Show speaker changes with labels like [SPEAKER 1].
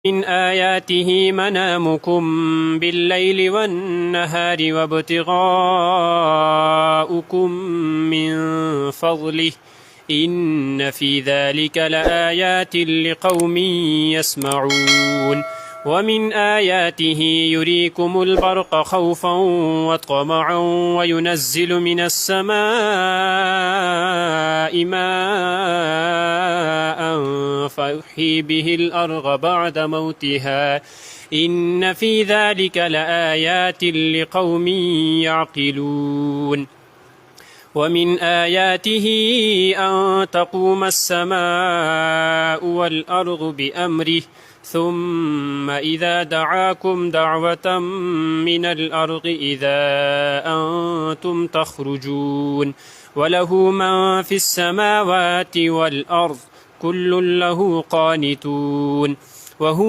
[SPEAKER 1] من آياته منامكم بالليل والنهار وابتغاؤكم من فضله إن في ذلك لآيات لقوم يسمعون ومن آياته يريكم البرق خوفا وطمعا وينزل من السماء ماء فيحيي به الأرض بعد موتها إن في ذلك لآيات لقوم يعقلون ومن آياته أن تقوم السماء والأرض بأمره ثم إذا دعاكم دعوة من الأرض إذا أنتم تخرجون وله من في السماوات والأرض كل له قانتون وهو